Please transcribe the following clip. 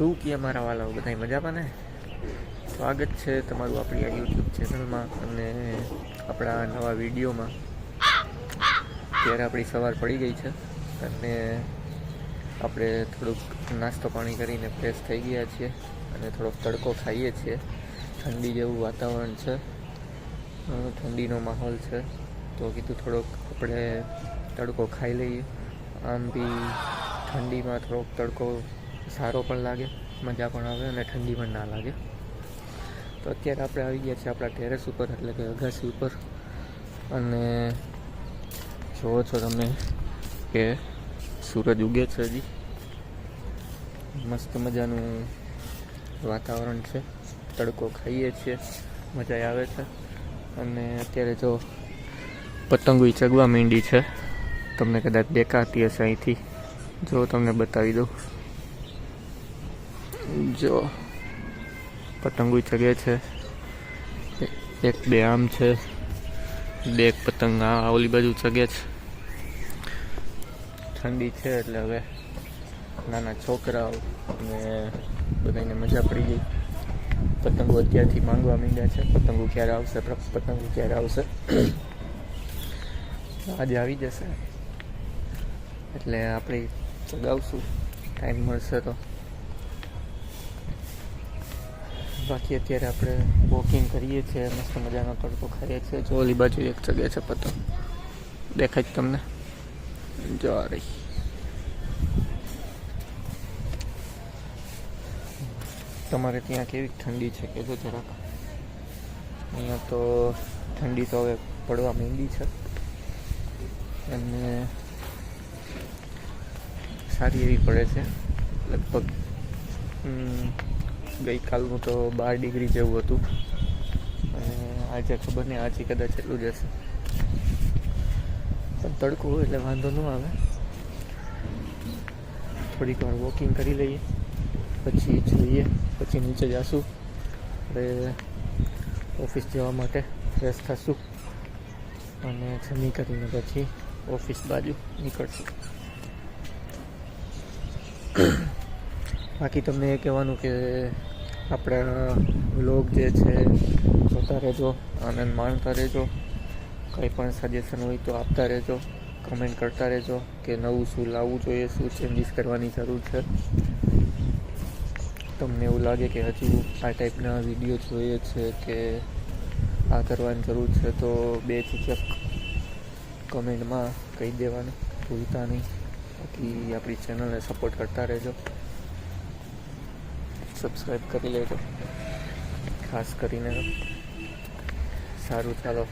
શું કે અમારા વાલાઓ બધા મજામાં ને? સ્વાગત છે તમારું આપણી આ યુટ્યુબ ચેનલમાં અને આપણા નવા વિડીયોમાં. ત્યારે આપણી સવાર પડી ગઈ છે અને આપણે થોડુંક નાસ્તો પાણી કરીને ફ્રેશ થઈ ગયા છીએ અને થોડોક તડકો ખાઈએ છીએ. ઠંડી જેવું વાતાવરણ છે, ઠંડીનો માહોલ છે, તો કીધું થોડોક આપણે તડકો ખાઈ લઈએ. આમ બી ઠંડીમાં થોડોક તડકો સારો પણ લાગે, મજા પણ આવે અને ઠંડી પણ ના લાગે. તો અત્યારે આપણે આવી ગયા છીએ આપણા ટેરેસ ઉપર, એટલે કે અગાસી ઉપર, અને જોવો છો તમે કે સૂરજ ઉગે છે. હજી મસ્ત મજાનું વાતાવરણ છે, તડકો ખાઈએ છીએ, મજા આવે છે. અને અત્યારે જો પતંગો ચગવા માંડી છે, તમને કદાચ દેખાતી હશે અહીંથી. જો તમને બતાવી દઉં, જો પતંગો ચગે છે. એક બે આમ છે, બે એક પતંગ આ ઓલી બાજુ ચગે છે. ઠંડી છે એટલે હવે નાના છોકરાઓ અને બધાને મજા પડી ગઈ. પતંગો અત્યારથી માંગવા માંડ્યા છે, પતંગો ક્યારે આવશે, પતંગો ક્યારે આવશે. આજે આવી જશે એટલે આપણે ચગાવશું ટાઈમ મળશે તો. બાકી અત્યારે આપણે વોકિંગ કરીએ છીએ, મસ્ત મજાનો તડકો ખાઈએ છીએ. જો ઓલી બાજુ એક ચગે છે પતંગ, દેખાય જ તમને? જો આ રહી. તમારે ત્યાં કેવી ઠંડી છે કે જો જરાક? અહીંયા તો ઠંડી તો હવે પડવા માંડી છે અને સારી એવી પડે છે. લગભગ ગઈકાલનું તો 12 ડિગ્રી જેવું હતું અને આજે ખબર નહીં, આજે કદાચ એટલું જ હશે. પણ તડકો હોય એટલે વાંધો ન આવે. થોડીક વાર વોકિંગ કરી લઈએ, પછી જોઈએ, પછી નીચે જઈશું. આપણે ઓફિસ જવા માટે ફ્રેશ થશું અને જમી કરીને પછી ઓફિસ બાજુ નીકળશું. બાકી તમને એ કહેવાનું કે આપણા વ્લોગ જે છે જોતા રહેજો, આનંદ માણતા રહેજો. કંઈ પણ સજેશન હોય તો આપતા રહેજો, કમેન્ટ કરતા રહેજો કે નવું શું લાવવું જોઈએ, શું ચેન્જીસ કરવાની જરૂર છે. તમને એવું લાગે કે હજુ આ ટાઈપના વિડીયો જોઈએ છે કે આ કરવાની જરૂર છે તો બેઝિક કમેન્ટમાં કહી દેવાનું ભૂલતા નહીં. બાકી આપણી ચેનલને સપોર્ટ કરતા રહેજો, સબસ્ક્રાઈબ કરી લેજો ખાસ કરીને. સારું, ચાલો.